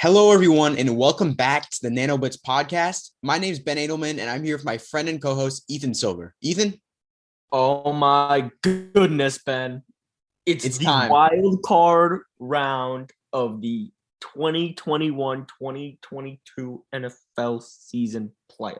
Hello, everyone, and welcome back to the NanoBits podcast. My name is Ben Edelman, and I'm here with my friend and co-host, Ethan Silver. Ethan? Oh my goodness, Ben. It's the time. wild card round of the 2021-2022 NFL season playoffs.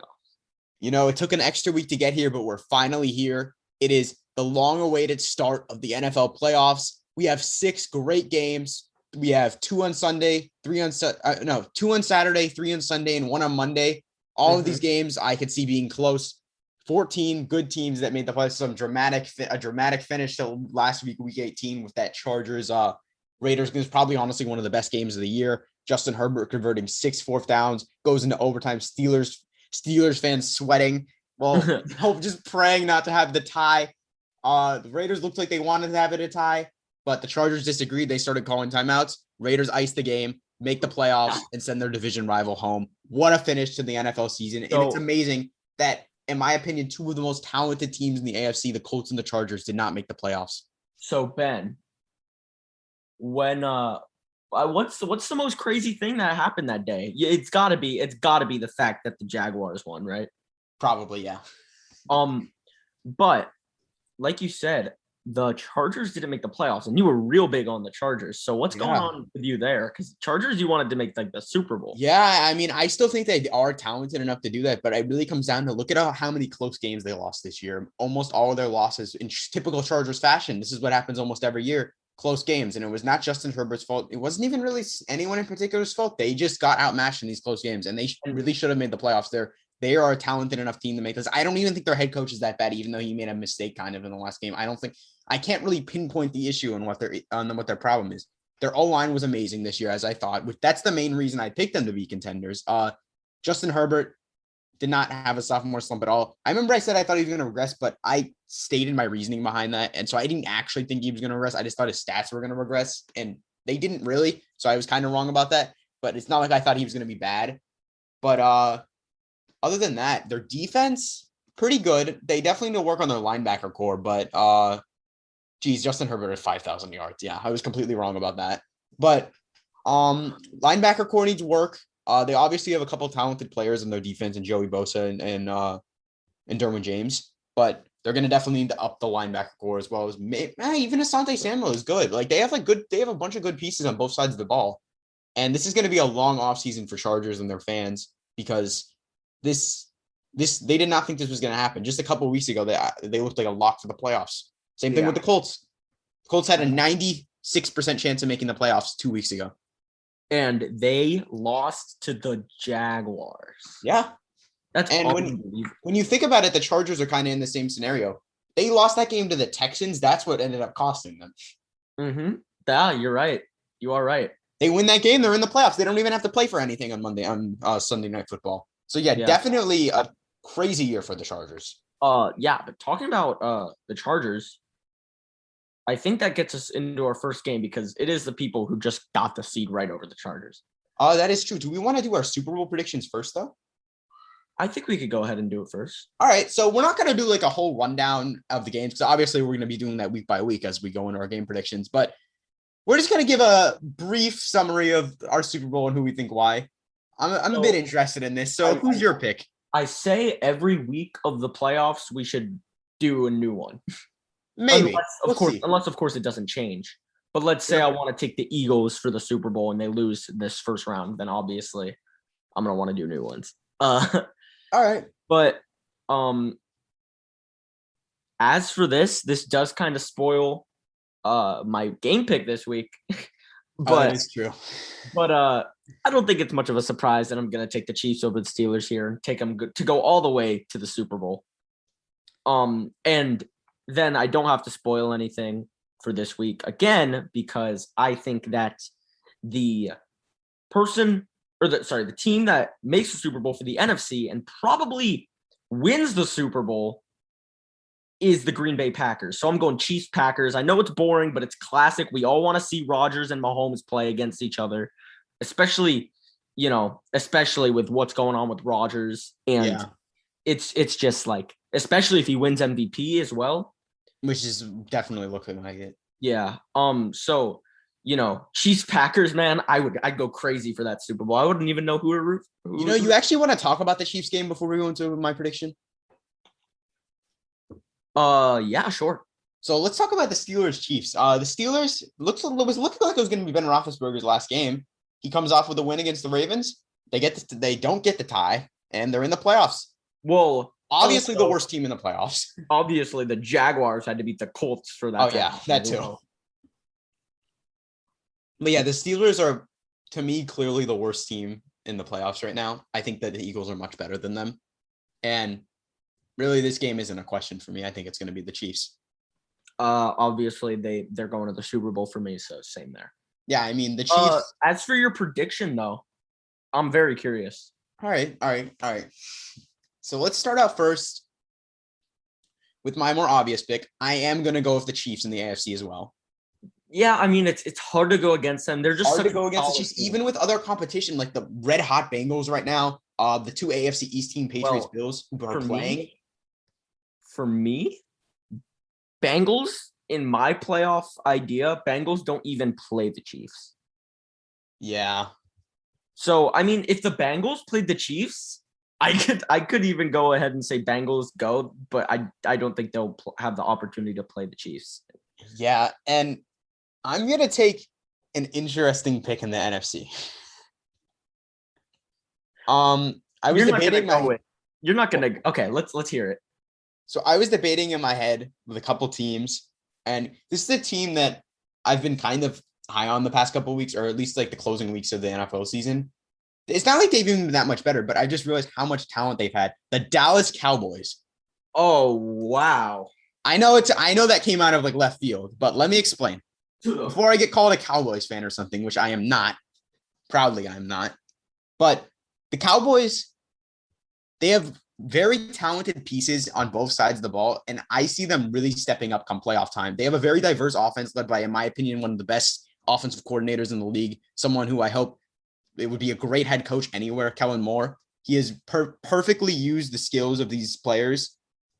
You know, it took an extra week to get here, but we're finally here. It is the long-awaited start of the NFL playoffs. We have 6 great games. We have 2 on Sunday, 2 on Saturday, 3 on Sunday, and 1 on Monday. All of these games I could see being close. 14 good teams that made the playoffs. Some dramatic finish to last week, week 18, with that Chargers Raiders. It was probably honestly one of the best games of the year. Justin Herbert converting 6 fourth downs, goes into overtime. Steelers fans sweating. Well, just praying not to have the tie. The Raiders looked like they wanted to have it a tie, but the Chargers disagreed. They started calling timeouts. Raiders ice the game, make the playoffs, and send their division rival home. What a finish to the NFL season. And it's amazing that, in my opinion, 2 of the most talented teams in the AFC, the Colts and the Chargers, did not make the playoffs. So, Ben, when what's the most crazy thing that happened that day? Yeah, it's gotta be the fact that the Jaguars won, right? Probably, yeah. But like you said, the Chargers didn't make the playoffs, and you were real big on the Chargers. So what's going on with you there? Because Chargers, you wanted to make like the Super Bowl. Yeah, I mean, I still think they are talented enough to do that, but it really comes down to look at how many close games they lost this year. Almost all of their losses in typical Chargers fashion. This is what happens almost every year. Close games, and it was not Justin Herbert's fault. It wasn't even really anyone in particular's fault. They just got outmatched in these close games, and they really should have made the playoffs. They are a talented enough team to make this. I don't even think their head coach is that bad, even though he made a mistake kind of in the last game. I can't really pinpoint the issue on what their problem is. Their O-line was amazing this year, as I thought. That's the main reason I picked them to be contenders. Justin Herbert did not have a sophomore slump at all. I remember I said I thought he was going to regress, but I stated my reasoning behind that. And so I didn't actually think he was going to regress. I just thought his stats were going to regress, and they didn't really. So I was kind of wrong about that. But it's not like I thought he was going to be bad. But other than that, their defense, pretty good. They definitely need to work on their linebacker core, but Justin Herbert at 5,000 yards. Yeah, I was completely wrong about that. But linebacker core needs work. They obviously have a couple of talented players in their defense, and Joey Bosa and Derwin James, but they're going to definitely need to up the linebacker core, as well as even Asante Samuel is good. Like they have a bunch of good pieces on both sides of the ball. And this is going to be a long offseason for Chargers and their fans, because they did not think this was going to happen. Just a couple of weeks ago, they looked like a lock for the playoffs. Same thing with the Colts. The Colts had a 96% chance of making the playoffs 2 weeks ago. And they lost to the Jaguars. Yeah. When you think about it, the Chargers are kind of in the same scenario. They lost that game to the Texans. That's what ended up costing them. Mm-hmm. Yeah, you're right. You are right. They win that game, they're in the playoffs. They don't even have to play for anything on Sunday Night Football. So yeah, definitely a crazy year for the Chargers. But talking about the Chargers, I think that gets us into our first game, because it is the people who just got the seed right over the Chargers. That is true. Do we want to do our Super Bowl predictions first, though? I think we could go ahead and do it first. All right, so we're not going to do like a whole rundown of the games, because obviously we're going to be doing that week by week as we go into our game predictions. But we're just going to give a brief summary of our Super Bowl and who we think why. I'm a bit interested in this. So who's your pick? I say every week of the playoffs we should do a new one. Maybe. Unless of course it doesn't change. But let's say I want to take the Eagles for the Super Bowl and they lose this first round, then obviously I'm going to want to do new ones. All right. But as for this does kind of spoil my game pick this week. But that is true. But I don't think it's much of a surprise that I'm going to take the Chiefs over the Steelers here and take them to go all the way to the Super Bowl. And then I don't have to spoil anything for this week again, because I think that the team that makes the Super Bowl for the NFC and probably wins the Super Bowl is the Green Bay Packers. So I'm going Chiefs Packers. I know it's boring, but it's classic. We all want to see Rodgers and Mahomes play against each other, especially with what's going on with Rodgers. And it's just like, especially if he wins MVP as well. Which is definitely looking like it. Yeah. So Chiefs Packers, man, I'd go crazy for that Super Bowl. I wouldn't even know who to root. You actually want to talk about the Chiefs game before we go into my prediction? Yeah, sure. So let's talk about the Steelers Chiefs. The Steelers was looking like it was going to be Ben Roethlisberger's last game. He comes off with a win against the Ravens. They don't get the tie, and they're in the playoffs. Well, obviously the worst team in the playoffs. Obviously, the Jaguars had to beat the Colts for that. Oh yeah, that too. Well. But yeah, the Steelers are, to me, clearly the worst team in the playoffs right now. I think that the Eagles are much better than them, and really, this game isn't a question for me. I think it's going to be the Chiefs. Obviously, they're going to the Super Bowl for me, so same there. Yeah, I mean, the Chiefs. As for your prediction, though, I'm very curious. All right. So let's start out first with my more obvious pick. I am going to go with the Chiefs in the AFC as well. Yeah, I mean, it's hard to go against them. They're just hard to go against the Chiefs, even with other competition like the red hot Bengals right now. The two AFC East team, Patriots, Bills, who are playing. For me, Bengals, in my playoff idea, Bengals don't even play the Chiefs. Yeah. So, I mean, if the Bengals played the Chiefs, I could even go ahead and say Bengals go, but I don't think they'll have the opportunity to play the Chiefs. Yeah, and I'm going to take an interesting pick in the NFC. I was debating You're not going to. Okay, let's hear it. So I was debating in my head with a couple teams, and this is a team that I've been kind of high on the past couple of weeks, or at least like the closing weeks of the NFL season. It's not like they've even been that much better, but I just realized how much talent they've had. The Dallas Cowboys. Oh, wow. I know that came out of like left field, but let me explain. Before I get called a Cowboys fan or something, which I am not. Proudly, I'm not. But the Cowboys, they have very talented pieces on both sides of the ball, and I see them really stepping up come playoff time. They have a very diverse offense led by, in my opinion, one of the best offensive coordinators in the league, someone who I hope it would be a great head coach anywhere, Kellen Moore. He has perfectly used the skills of these players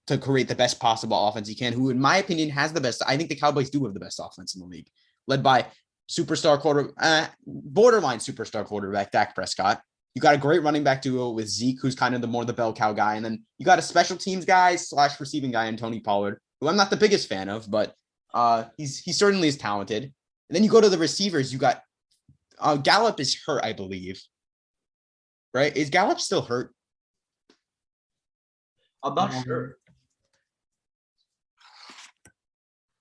to create the best possible offense he can, who, in my opinion, has the best. I think the Cowboys do have the best offense in the league, led by borderline superstar quarterback, Dak Prescott. You got a great running back duo with Zeke, who's kind of the bell cow guy. And then you got a special teams guy / receiving guy in Tony Pollard, who I'm not the biggest fan of, but he certainly is talented. And then you go to the receivers. You got Gallup is hurt, I believe. Right? Is Gallup still hurt? I'm not sure.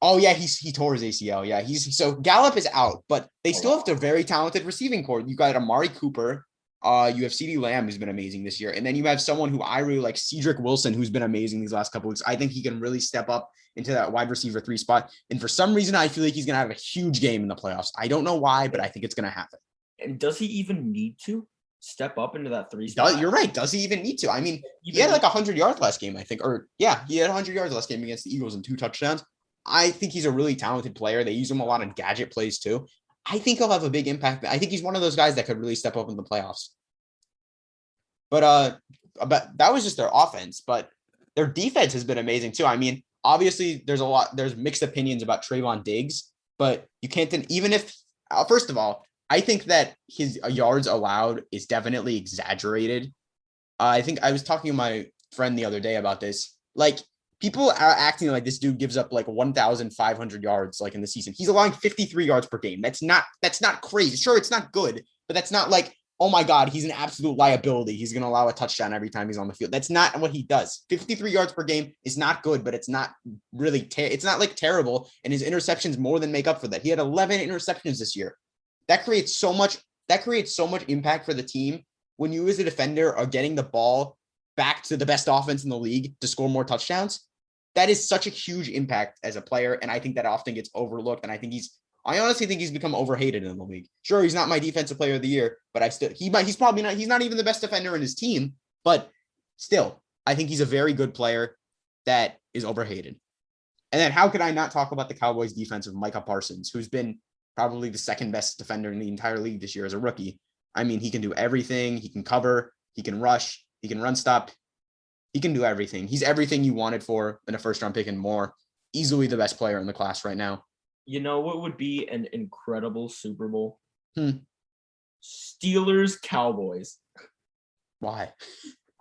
Oh yeah, he tore his ACL. Yeah, so Gallup is out, but they still have a very talented receiving core. You got Amari Cooper. You have CeeDee Lamb, who's been amazing this year. And then you have someone who I really like, Cedric Wilson, who's been amazing these last couple of weeks. I think he can really step up into that wide receiver 3 spot. And for some reason, I feel like he's going to have a huge game in the playoffs. I don't know why, but I think it's going to happen. And does he even need to step up into that 3 spot? You're right. Does he even need to? I mean, he had like 100 yards last game, I think. He had 100 yards last game against the Eagles and 2 touchdowns. I think he's a really talented player. They use him a lot of gadget plays too. I think he'll have a big impact. I think he's one of those guys that could really step up in the playoffs. But that was just their offense, but their defense has been amazing too. I mean, obviously there's mixed opinions about Trayvon Diggs, but you can't, even if, first of all, I think that his yards allowed is definitely exaggerated. I think I was talking to my friend the other day about this. Like, people are acting like this dude gives up like 1,500 yards like in the season. He's allowing 53 yards per game. That's not crazy. Sure, it's not good, but that's not like, oh my God, he's an absolute liability. He's going to allow a touchdown every time he's on the field. That's not what he does. 53 yards per game is not good, but it's not really, it's not like terrible. And his interceptions more than make up for that. He had 11 interceptions this year. That creates so much impact for the team when you as a defender are getting the ball back to the best offense in the league to score more touchdowns. That is such a huge impact as a player. And I think that often gets overlooked. And I honestly think he's become overhated in the league. Sure, he's not my defensive player of the year, but he's not even the best defender in his team, but still, I think he's a very good player that is overhated. And then how could I not talk about the Cowboys defense of Micah Parsons, who's been probably the second best defender in the entire league this year as a rookie. I mean, he can do everything. He can cover, he can rush, he can run stop. He can do everything. He's everything you wanted for in a first round pick and more. Easily the best player in the class right now. You know what would be an incredible Super Bowl? Hmm. Steelers Cowboys. Why?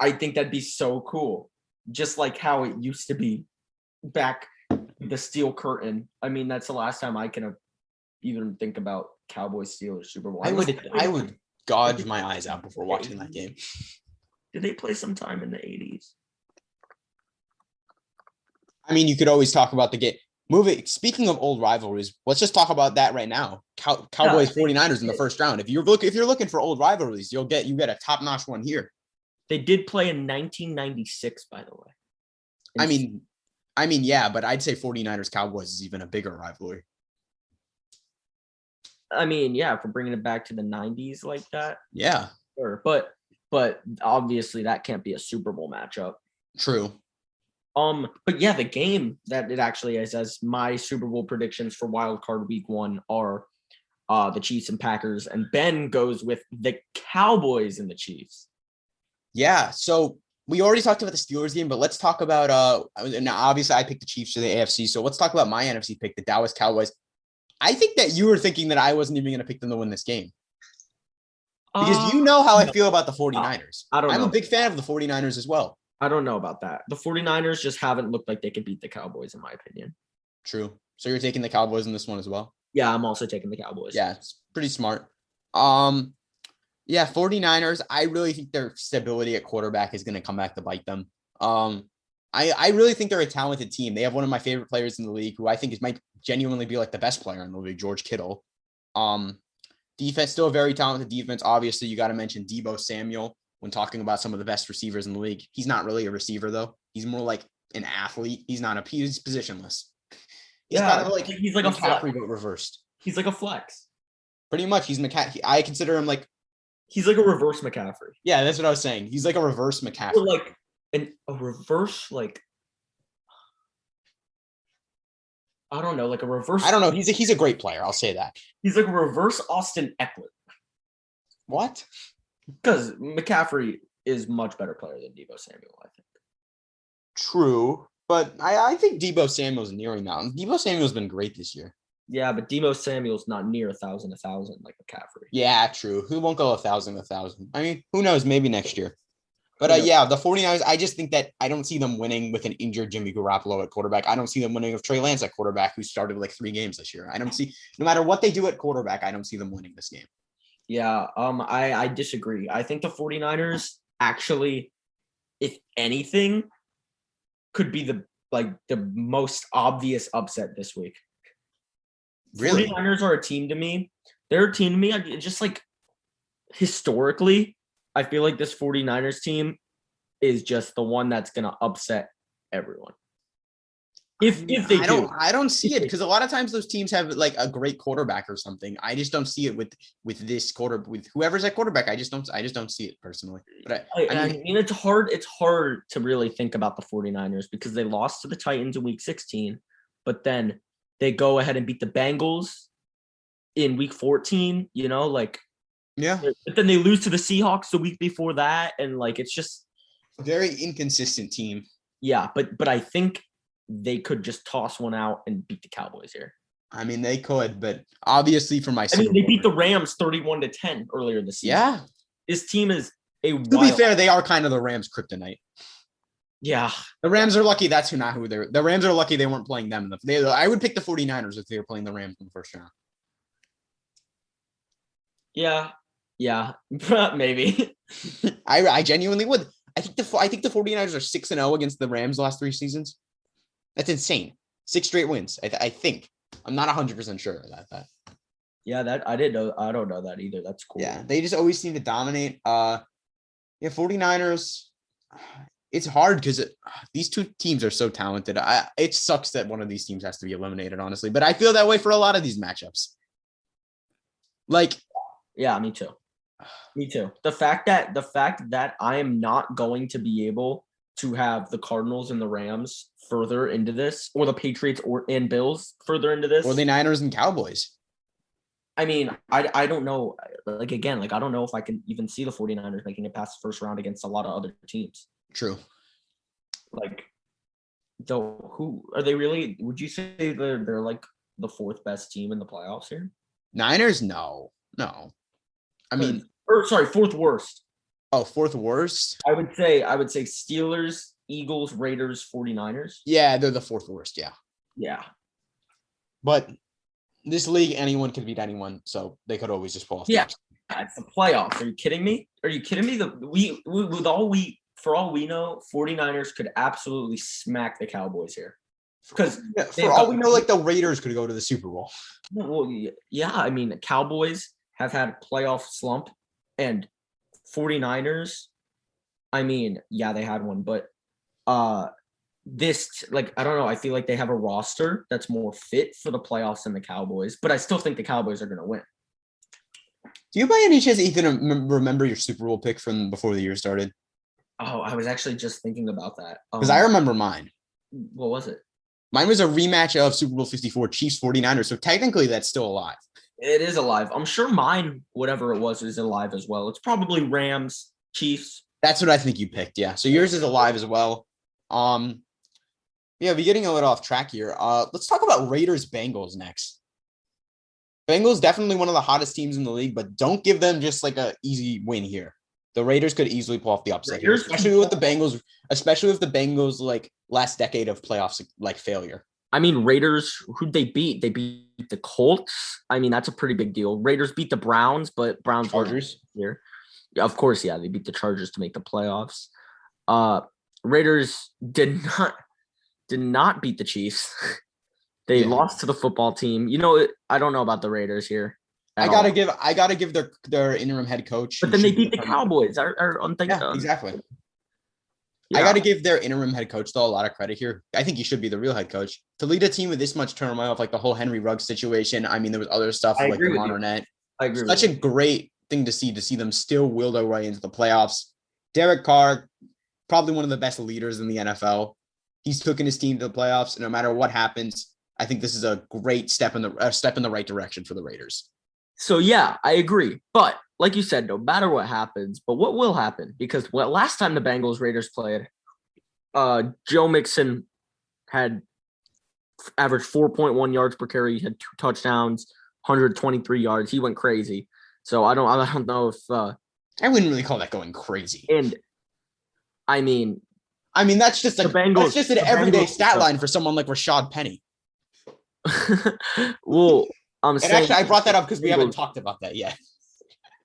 I think that'd be so cool. Just like how it used to be back the steel curtain. I mean, that's the last time I can even think about Cowboys Steelers Super Bowl. I would gouge my eyes out before watching that game. Did they play sometime in the 80s? I mean, you could always talk about the game. Speaking of old rivalries, let's just talk about that right now. Cowboys 49ers in the first round. If you're looking for old rivalries, you get a top-notch one here. They did play in 1996, by the way. I mean, yeah, but I'd say 49ers Cowboys is even a bigger rivalry. I mean, yeah, if we're bringing it back to the 90s like that. Yeah. Sure. But obviously that can't be a Super Bowl matchup. True. But yeah, the game that it actually is as my Super Bowl predictions for Wild Card Week 1 are the Chiefs and Packers, and Ben goes with the Cowboys and the Chiefs. Yeah, so we already talked about the Steelers game, but let's talk about now obviously I picked the Chiefs to the AFC, so let's talk about my NFC pick, the Dallas Cowboys. I think that you were thinking that I wasn't even going to pick them to win this game. Because you know how I feel about the 49ers. I'm a big fan of the 49ers as well. I don't know about that. The 49ers just haven't looked like they could beat the Cowboys, in my opinion. True. So you're taking the Cowboys in this one as well? Yeah, I'm also taking the Cowboys. Yeah, it's pretty smart. Yeah, 49ers, I really think their stability at quarterback is going to come back to bite them. I really think they're a talented team. They have one of my favorite players in the league who I think might genuinely be like the best player in the league, George Kittle. Defense, still a very talented defense. Obviously, you got to mention Deebo Samuel when talking about some of the best receivers in the league. He's not really a receiver, though. He's more like an athlete. He's positionless. He's kind of like he's like McCaffrey, but reversed. He's like a flex. Pretty much. He's I consider him like he's like a reverse McCaffrey. Yeah, that's what I was saying. He's like a reverse McCaffrey. Or like a reverse, like I don't know, like a reverse. I don't know. He's a great player. I'll say that. He's like a reverse Austin Eckler. What? Because McCaffrey is much better player than Deebo Samuel, I think. True, but I think Deebo Samuel's nearing mountain. Deebo Samuel's been great this year. Yeah, but Deebo Samuel's not near 1,000 like McCaffrey. Yeah, true. Who won't go 1,000? I mean, who knows? Maybe next year. But yeah, the 49ers, I just think that I don't see them winning with an injured Jimmy Garoppolo at quarterback. I don't see them winning with Trey Lance at quarterback, who started like 3 games this year. I don't see, no matter what they do at quarterback, I don't see them winning this game. Yeah, I disagree. I think the 49ers actually, if anything, could be the most obvious upset this week. Really? 49ers are a team to me. They're a team to me. Just like historically, I feel like this 49ers team is just the one that's going to upset everyone. If they do. I don't see it because a lot of times those teams have like a great quarterback or something. I just don't see it with this with whoever's at quarterback. I just don't see it personally. But I mean it's hard to really think about the 49ers because they lost to the Titans in week 16, but then they go ahead and beat the Bengals in week 14, yeah. But then they lose to the Seahawks the week before that, and it's just a very inconsistent team. Yeah, but I think they could just toss one out and beat the Cowboys here. I mean, they could, but obviously for my they beat the Rams 31-10 earlier this season. Yeah. This team is to be fair, they are kind of the Rams kryptonite. Yeah. The Rams are lucky that's who they're. The Rams are lucky they weren't playing them. I would pick the 49ers if they were playing the Rams in the first round. Yeah, maybe. I genuinely would. I think the 49ers are 6-0 against the Rams the last 3 seasons. That's insane. 6 straight wins. I think. I'm not 100% sure about that. Yeah, that I didn't know. I don't know that either. That's cool. Yeah, they just always seem to dominate. 49ers. It's hard because these 2 teams are so talented. It sucks that one of these teams has to be eliminated, honestly. But I feel that way for a lot of these matchups. Yeah, me too. Me too. The fact that I am not going to be able to have the Cardinals and the Rams further into this, or the Patriots and Bills further into this, or the Niners and Cowboys. I mean, I don't know. I don't know if I can even see the 49ers making it past the first round against a lot of other teams. True. Who are they really? Would you say they're like the fourth best team in the playoffs here? Niners? No. I mean, fourth worst. Oh, fourth worst? I would say Steelers, Eagles, Raiders, 49ers. Yeah, they're the fourth worst, yeah. Yeah. But this league, anyone can beat anyone, so they could always just pull off the upset. It's the playoffs. Are you kidding me? For all we know, 49ers could absolutely smack the Cowboys here. Because for all we know, like the Raiders could go to the Super Bowl. Well, yeah, I mean, the Cowboys have had a playoff slump, and 49ers, I mean, yeah, they had one, but this, like, I don't know, I feel like they have a roster that's more fit for the playoffs than the Cowboys, but I still think the Cowboys are going to win. Do you by any chance, Ethan, remember your Super Bowl pick from before the year started? Oh, I was actually just thinking about that. Because I remember mine. What was it? Mine was a rematch of Super Bowl 54, Chiefs 49ers, so technically that's still alive. It is alive. I'm sure mine, whatever it was, is alive as well. It's probably Rams, Chiefs. That's what I think you picked, yeah. So yours is alive as well. Yeah, we're getting a little off track here. Let's talk about Raiders-Bengals next. Bengals definitely one of the hottest teams in the league, but don't give them just like an easy win here. The Raiders could easily pull off the upset here, especially with the Bengals like last decade of playoffs like failure. I mean, Raiders, who'd they beat? They beat the Colts. I mean, that's a pretty big deal. Raiders beat the Browns, but Browns Chargers here. Yeah, of course, yeah, they beat the Chargers to make the playoffs. Raiders did not beat the Chiefs. They lost to the football team. You know, I don't know about the Raiders here. I gotta give their interim head coach. But then they beat the Cowboys. Exactly. Yeah. I got to give their interim head coach, though, a lot of credit here. I think he should be the real head coach. To lead a team with this much turmoil of like the whole Henry Ruggs situation. I mean, there was other stuff like the Arnett. I agree. Such a great thing to see them still will their way into the playoffs. Derek Carr, probably one of the best leaders in the NFL. He's taken his team to the playoffs, and no matter what happens, I think this is a great step in the right direction for the Raiders. So yeah, I agree. But like you said, no matter what happens, but what will happen? Because last time the Bengals Raiders played, Joe Mixon had averaged 4.1 yards per carry. He had 2 touchdowns, 123 yards. He went crazy. So I don't know if I wouldn't really call that going crazy. And I mean that's just an everyday stat line for someone like Rashad Penny. Well, I'm saying actually I brought that up because we haven't talked about that yet.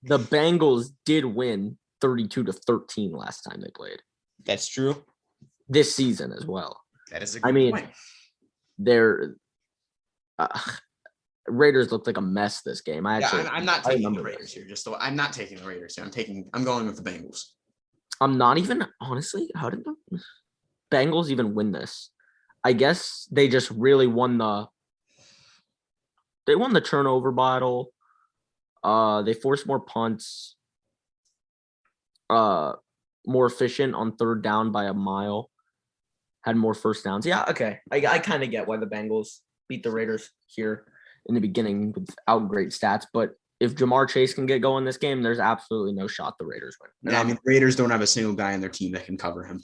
The Bengals did win 32-13 last time they played. That's true. This season as well. That is a good point. Their Raiders looked like a mess this game. I'm not taking the Raiders here. I'm not taking the Raiders here. I'm going with the Bengals. I'm not even honestly. How did the Bengals even win this? I guess they just really won the turnover battle. They forced more punts. More efficient on third down by a mile. Had more first downs. Yeah, okay. I kind of get why the Bengals beat the Raiders here in the beginning without great stats. But if Jamar Chase can get going this game, there's absolutely no shot the Raiders win. Yeah, the Raiders don't have a single guy on their team that can cover him.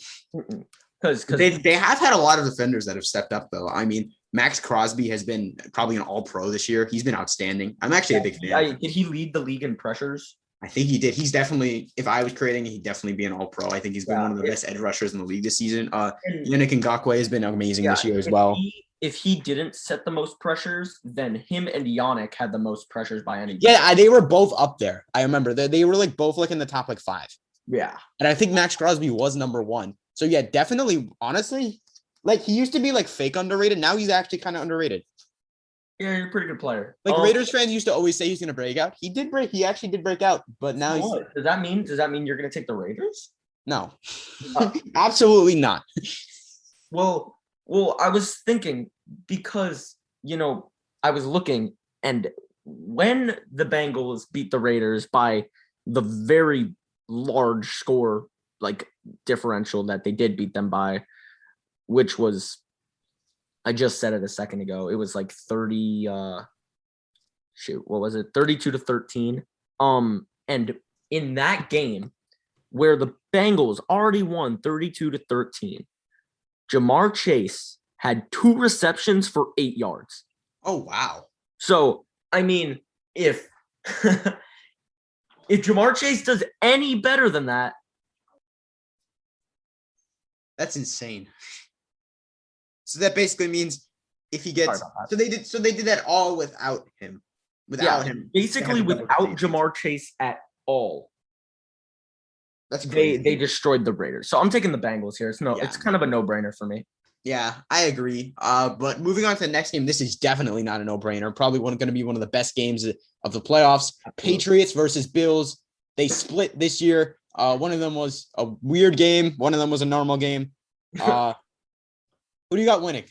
Because they have had a lot of defenders that have stepped up, though. I mean, Max Crosby has been probably an all-pro this year. He's been outstanding. I'm actually a big fan. Did he lead the league in pressures? I think he did. He's definitely, if I was creating, he'd definitely be an all-pro. I think he's been one of the best edge rushers in the league this season. Yannick Ngakoue has been amazing this year as well. If he didn't set the most pressures, then him and Yannick had the most pressures by any. Yeah, they were both up there. I remember they were like both like in the top like 5. Yeah. And I think Max Crosby was number 1. So yeah, definitely, honestly, like he used to be like fake underrated. Now he's actually kind of underrated. Yeah, you're a pretty good player. Like Raiders fans used to always say he's going to break out. He actually did break out, but now Does that mean you're going to take the Raiders? No. Absolutely not. Well, I was thinking because, I was looking, and when the Bengals beat the Raiders by the very large score, like differential that they did beat them by, which was, I just said it a second ago, it was like 32-13. And in that game where the Bengals already won 32-13, Jamar Chase had 2 receptions for 8 yards. Oh, wow. So, I mean, if if Jamar Chase does any better than that, That's insane. So that basically means if he sorry gets about that. so they did that all without him. Without him. They had Basically to double the without Patriots. Jamar Chase at all, That's they crazy. destroyed the Raiders. So I'm taking the Bengals here. Yeah. It's kind of a no-brainer for me. Yeah, I agree. But moving on to the next game, this is definitely not a no-brainer. Probably going to be one of the best games of the playoffs. Absolutely. Patriots versus Bills. They split this year. One of them was a weird game. One of them was a normal game. Who do you got winning?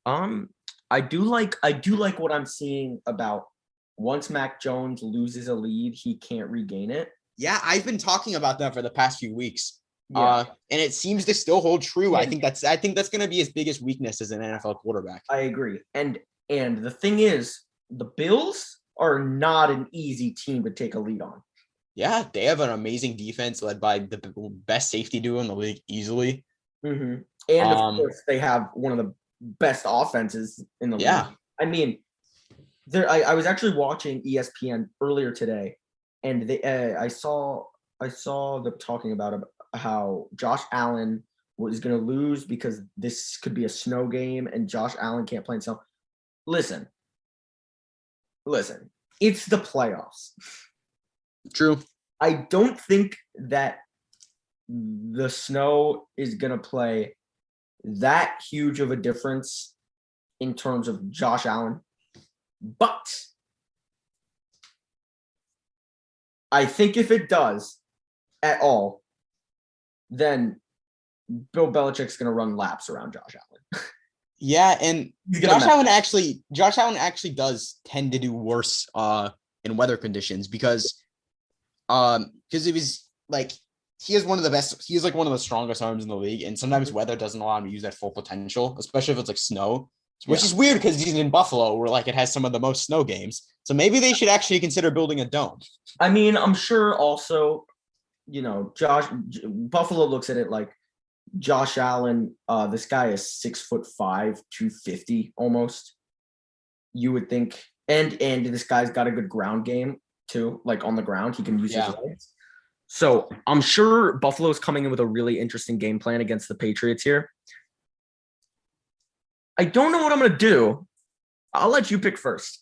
I do like what I'm seeing about once Mac Jones loses a lead, he can't regain it. Yeah, I've been talking about that for the past few weeks. Yeah. And it seems to still hold true. Yeah. I think that's going to be his biggest weakness as an NFL quarterback. I agree. And the thing is, the Bills are not an easy team to take a lead on. Yeah, they have an amazing defense led by the best safety duo in the league easily. Mm-hmm. And of course, they have one of the best offenses in the league. I mean, I was actually watching ESPN earlier today, and I saw them talking about how Josh Allen was going to lose because this could be a snow game, and Josh Allen can't play in snow. Listen, it's the playoffs. True. I don't think that the snow is going to play that huge of a difference in terms of Josh Allen. But I think if it does at all, then Bill Belichick's going to run laps around Josh Allen. Yeah, and Josh Allen actually does tend to do worse in weather conditions because it was like he is one of the strongest arms in the league, and sometimes weather doesn't allow him to use that full potential, especially if it's like snow, which is weird because he's in Buffalo where like it has some of the most snow games. So maybe they should actually consider building a dome. I mean, I'm sure also, Buffalo looks at it like Josh Allen, this guy is 6'5", 250 almost. You would think, and this guy's got a good ground game too, like on the ground, he can use his legs. So I'm sure Buffalo's coming in with a really interesting game plan against the Patriots here. I don't know what I'm going to do. I'll let you pick first.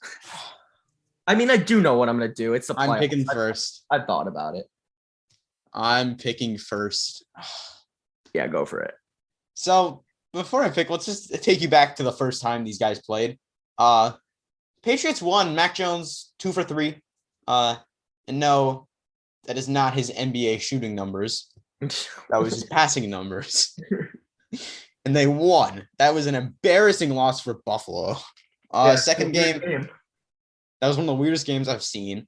I mean, I do know what I'm going to do. It's the playoffs. I'm picking first. I thought about it. I'm picking first. Yeah, go for it. So before I pick, let's just take you back to the first time these guys played. Patriots won. Mac Jones 2 for 3. And no, that is not his NBA shooting numbers. That was his passing numbers. And they won. That was an embarrassing loss for Buffalo. Second game. That was one of the weirdest games I've seen.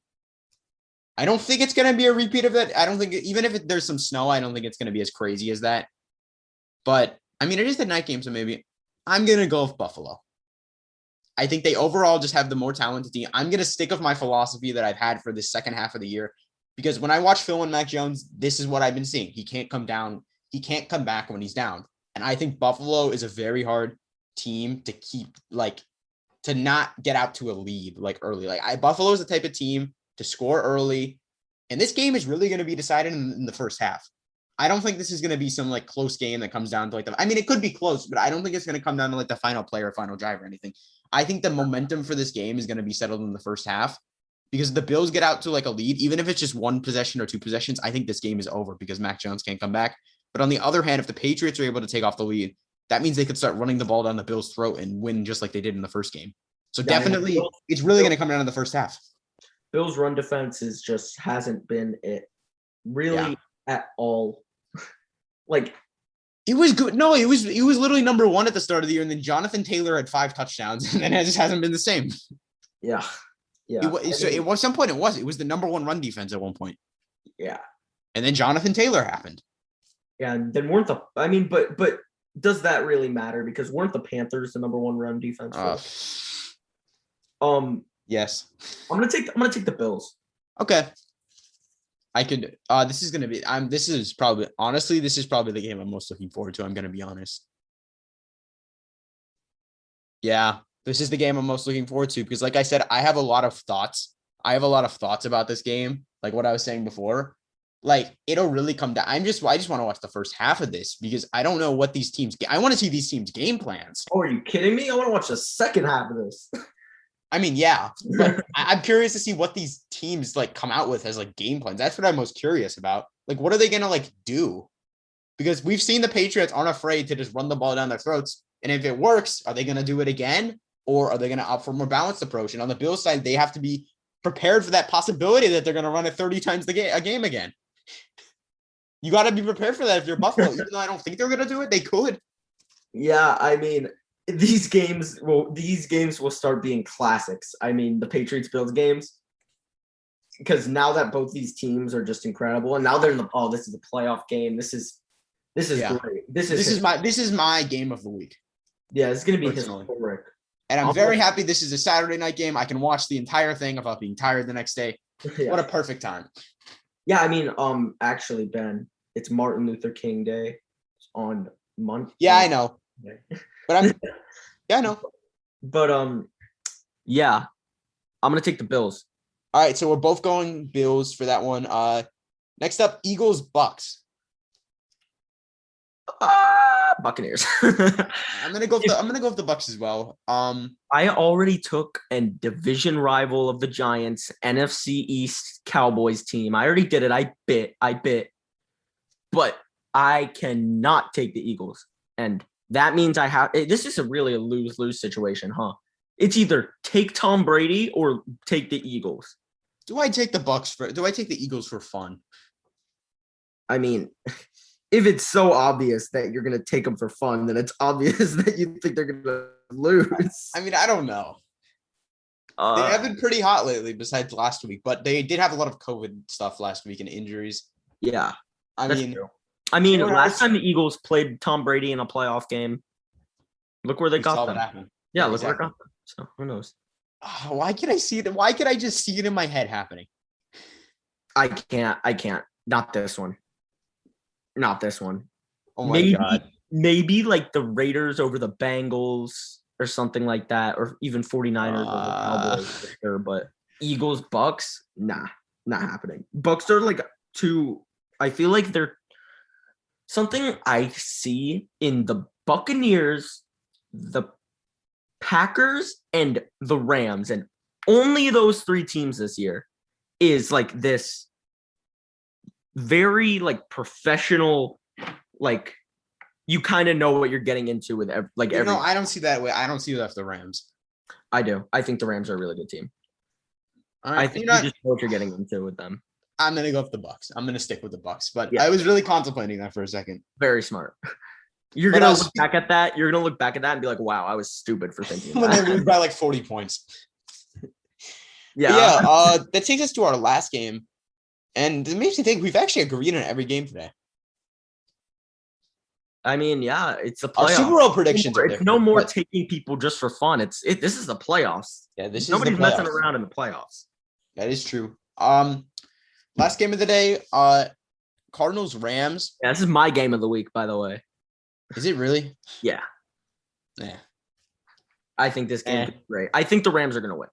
I don't think it's going to be a repeat of that. I don't think, even if there's some snow, I don't think it's going to be as crazy as that. But, I mean, it is the night game, so maybe I'm going to go with Buffalo. I think they overall just have the more talented team. I'm going to stick with my philosophy that I've had for the second half of the year. Because when I watch Phil and Mac Jones, this is what I've been seeing. He can't come down. He can't come back when he's down. And I think Buffalo is a very hard team to keep, to not get out to a lead, early. Buffalo is the type of team to score early. And this game is really going to be decided in the first half. I don't think this is going to be some close game that comes down to it could be close, but I don't think it's going to come down to the final play or final drive or anything. I think the momentum for this game is going to be settled in the first half because the Bills get out to a lead, even if it's just one possession or two possessions. I think this game is over because Mac Jones can't come back. But on the other hand, if the Patriots are able to take off the lead, that means they could start running the ball down the Bills' throat and win just like they did in the first game. So definitely, it's really going to come down to the first half. Bills' run defense hasn't been it really at all. It was good. No, it was literally number one at the start of the year, and then Jonathan Taylor had 5 touchdowns, and then it just hasn't been the same. Yeah. At some point it was the number one run defense at one point. Yeah. And then Jonathan Taylor happened. Yeah, and then but does that really matter? Because weren't the Panthers the number one run defense? Yes. I'm gonna take the Bills. Okay. I could. This is gonna be. This is probably the game I'm most looking forward to. I'm gonna be honest. Yeah, This is the game I'm most looking forward to because, like I said, I have a lot of thoughts. I have a lot of thoughts about this game, like what I was saying before. Like it'll really come down. I just want to watch the first half of this because I don't know what these teams. I want to see these teams' game plans. Oh, are you kidding me? I want to watch the second half of this. I mean, yeah, but I'm curious to see what these teams like come out with as like game plans. That's what I'm most curious about. Like, what are they gonna like do? Because we've seen the Patriots aren't afraid to just run the ball down their throats, and if it works, are they gonna do it again, or are they gonna opt for a more balanced approach? And on the Bills side, they have to be prepared for that possibility that they're gonna run it 30 times a game again. You got to be prepared for that if you're Buffalo. Even though I don't think they're gonna do it, they could. Yeah, I mean, these games will start being classics. I mean, the Patriots Bills games, because now that both these teams are just incredible, and now they're in the this is a playoff game. This is great. This is my game of the week. Yeah, it's gonna be historic. And I'm very happy this is a Saturday night game. I can watch the entire thing without being tired the next day. Yeah. What a perfect time. Yeah, I mean, actually, Ben, it's Martin Luther King Day on Monday. Yeah, I know. But I know. But yeah, I'm gonna take the Bills. All right, so we're both going Bills for that one. Next up, Eagles Bucks. Buccaneers. I'm gonna go with the Bucks as well. I already took a division rival of the Giants, NFC East Cowboys team. I already did it. I bit. But I cannot take the Eagles, and that means I have. This is really a lose-lose situation, huh? It's either take Tom Brady or take the Eagles. Do I take the Eagles for fun? I mean, if it's so obvious that you're going to take them for fun, then it's obvious that you think they're going to lose. I mean, I don't know. They have been pretty hot lately besides last week, but they did have a lot of COVID stuff last week and injuries. Yeah. I mean, last time the Eagles played Tom Brady in a playoff game, look where they got them. Yeah, look where it got them. So who knows? Why can I see it? Why can I just see it in my head happening? I can't. Not this one. Oh my God. Maybe like the Raiders over the Bengals or something like that, or even 49ers over the Cowboys for sure. But Eagles, Bucks, nah, not happening. Bucks are like I feel like they're something I see in the Buccaneers, the Packers, and the Rams, and only those three teams this year is like this very like professional, like you kind of know what you're getting into with every. No, I don't see that way. I don't see that with the Rams. I do. I think the Rams are a really good team. Right. I think you just know what you're getting into with them. I'm gonna go with the Bucks. I'm gonna stick with the Bucks, but yeah. I was really contemplating that for a second. Very smart. You're gonna look back at that. You're gonna look back at that and be like, "Wow, I was stupid for thinking." When they lose by like 40 points. Yeah. That takes us to our last game, and it makes me think we've actually agreed on every game today. I mean, yeah, it's a playoff. Our Super Bowl predictions. It's no more taking people just for fun. This is the playoffs. Yeah, nobody's messing around in the playoffs. That is true. Last game of the day, Cardinals Rams. Yeah, this is my game of the week, by the way. Is it really? Yeah. Yeah. I think this game is great. I think the Rams are going to win.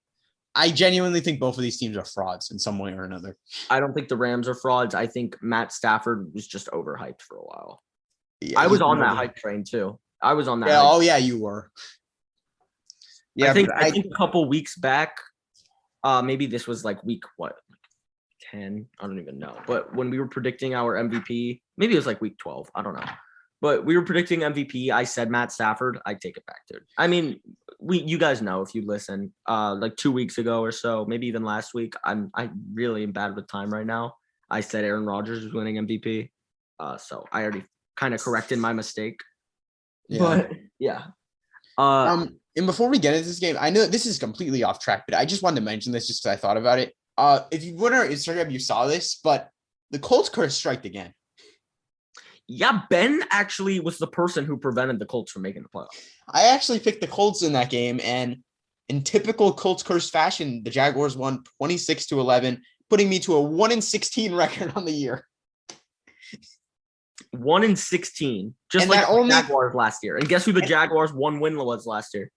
I genuinely think both of these teams are frauds in some way or another. I don't think the Rams are frauds. I think Matt Stafford was just overhyped for a while. Yeah, I was on that hype train too. I was on that. Yeah. Oh yeah, you were. Yeah, I think a couple weeks back, maybe this was like week 10? I don't even know. But when we were predicting our MVP, maybe it was like week 12. I don't know. But we were predicting MVP. I said Matt Stafford. I take it back, dude. I mean, you guys know if you listen. Like 2 weeks ago or so, maybe even last week. I really am bad with time right now. I said Aaron Rodgers was winning MVP. So I already kind of corrected my mistake. Yeah. But yeah. And before we get into this game, I know this is completely off track, but I just wanted to mention this just because I thought about it. If you went on our Instagram, you saw this, but the Colts curse striked again. Yeah, Ben actually was the person who prevented the Colts from making the playoffs. I actually picked the Colts in that game, and in typical Colts curse fashion, the Jaguars won 26-11, putting me to a 1-16 record on the year. 1-16, just and like the Jaguars last year. And guess who the Jaguars' one win was last year?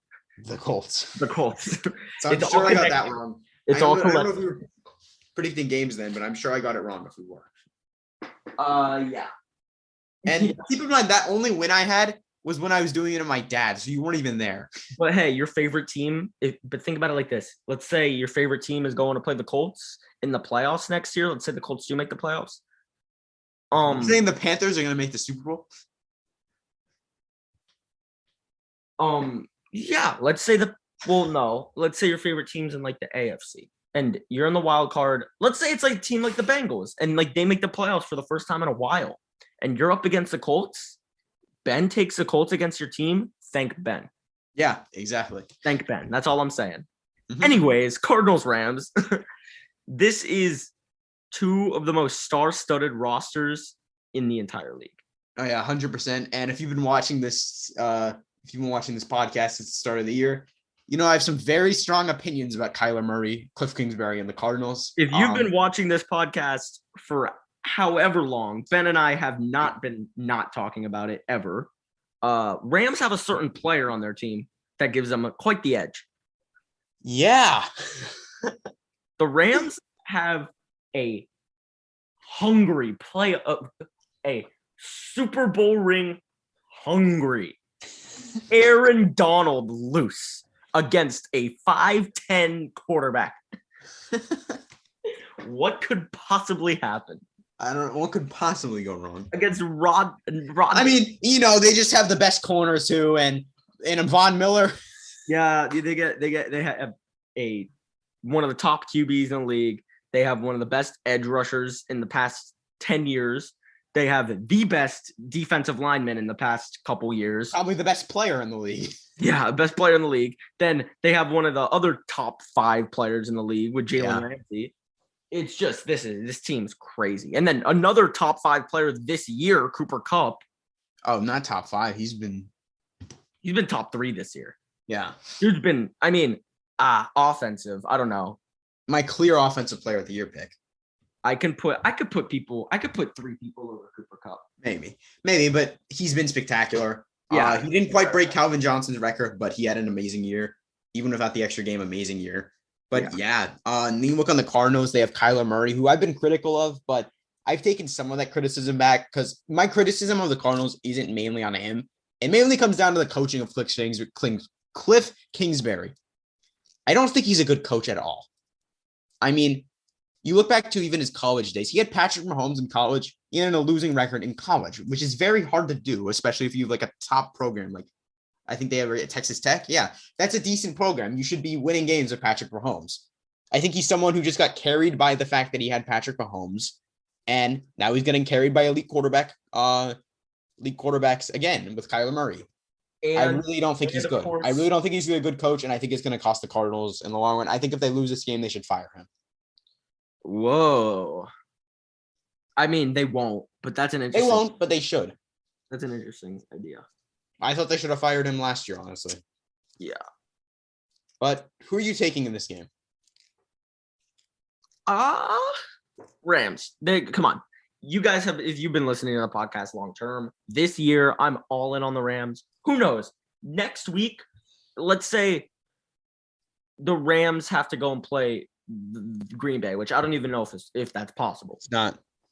The Colts. The Colts. So I'm It's sure all I got that connected. wrong. It's I all don't know if collective. we were predicting games then, but I'm sure I got it wrong if we were. Yeah. And keep in mind that only win I had was when I was doing it to my dad, so you weren't even there. But hey, your favorite team, but think about it like this. Let's say your favorite team is going to play the Colts in the playoffs next year. Let's say the Colts do make the playoffs. You're saying the Panthers are going to make the Super Bowl? Yeah, let's say let's say your favorite team's in like the AFC and you're in the wild card. Let's say it's like a team like the Bengals and like they make the playoffs for the first time in a while and you're up against the Colts. Ben takes the Colts against your team. Thank Ben. Yeah, exactly. Thank Ben. That's all I'm saying. Mhm. Anyways, Cardinals Rams. This is two of the most star-studded rosters in the entire league. Oh yeah, 100%. And if you've been watching this, podcast since the start of the year, you know I have some very strong opinions about Kyler Murray, Cliff Kingsbury, and the Cardinals. If you've been watching this podcast for however long, Ben and I have not been not talking about it ever. Rams have a certain player on their team that gives them quite the edge. Yeah. The Rams have a hungry a Super Bowl ring hungry Aaron Donald loose against a 5'10" quarterback. What could possibly happen? I don't know what could possibly go wrong against Rod. I mean, they just have the best corners too, and Von Miller. Yeah, they have one of the top QBs in the league. They have one of the best edge rushers in the past 10 years. They have the best defensive lineman in the past couple years. Probably the best player in the league. Yeah, best player in the league. Then they have one of the other top 5 players in the league with Jalen Ramsey. It's just this team's crazy. And then another top 5 player this year, Cooper Kupp. Oh, not top 5. He's been top 3 this year. Yeah. Dude's been, offensive. I don't know. My clear offensive player of the year pick. I could put 3 people over Cooper Kupp. Maybe, but he's been spectacular. Yeah. He didn't quite break Calvin Johnson's record, but he had an amazing year. Even without the extra game, amazing year. But and you look on the Cardinals, they have Kyler Murray, who I've been critical of, but I've taken some of that criticism back because my criticism of the Cardinals isn't mainly on him. It mainly comes down to the coaching of Cliff Kingsbury. I don't think he's a good coach at all. I mean, you look back to even his college days. He had Patrick Mahomes in college. He had a losing record in college, which is very hard to do, especially if you have like a top program. Like I think they have at Texas Tech. Yeah, that's a decent program. You should be winning games with Patrick Mahomes. I think he's someone who just got carried by the fact that he had Patrick Mahomes, and now he's getting carried by elite quarterbacks again with Kyler Murray. And I really don't think he's good. I really don't think he's a good coach, and I think it's going to cost the Cardinals in the long run. I think if they lose this game, they should fire him. Whoa. I mean, they won't, but that's an interesting. They won't, but they should. That's an interesting idea. I thought they should have fired him last year, honestly. Yeah. But who are you taking in this game? Rams. Come on. You guys have, if you've been listening to the podcast long term, this year I'm all in on the Rams. Who knows? Next week, let's say the Rams have to go and play Green Bay, which I don't even know if that's possible.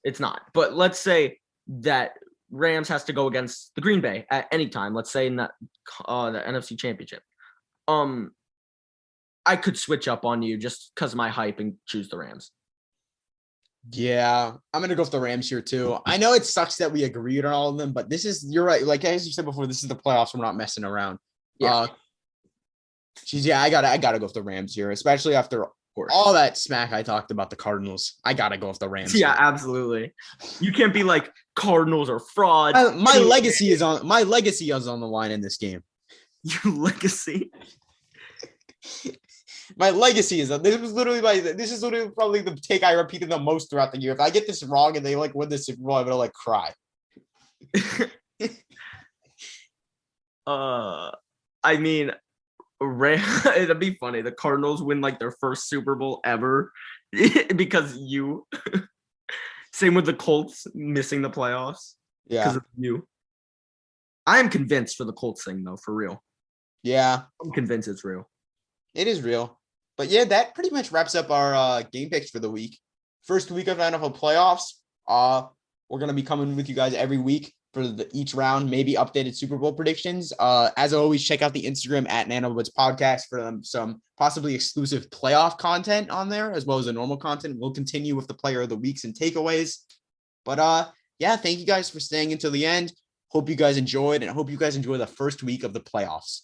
It's not. But let's say that Rams has to go against the Green Bay at any time. Let's say in the NFC Championship. I could switch up on you just because of my hype and choose the Rams. Yeah, I'm gonna go with the Rams here too. I know it sucks that we agreed on all of them, but you're right. Like as you said before, this is the playoffs. We're not messing around. Yeah. I gotta go with the Rams here, especially after all that smack I talked about the Cardinals. I gotta go with the Rams. Yeah, here. Absolutely. You can't be like Cardinals are frauds. My legacy is on the line in this game. Your legacy. My legacy is this is literally probably the take I repeated the most throughout the year. If I get this wrong and they win the Super Bowl, I'm gonna cry. I mean, it'd be funny. The Cardinals win their first Super Bowl ever because you. Same with the Colts missing the playoffs. Yeah, because of you. I am convinced for the Colts thing though, for real. Yeah, I'm convinced it's real. it is real. But yeah, that pretty much wraps up our game picks for the week. First week of NFL playoffs. We're gonna be coming with you guys every week for each round, maybe updated Super Bowl predictions. As always, check out the Instagram at NanoBuds Podcast for some possibly exclusive playoff content on there, as well as the normal content. We'll continue with the player of the weeks and takeaways. But yeah, thank you guys for staying until the end. Hope you guys enjoyed, and I hope you guys enjoy the first week of the playoffs.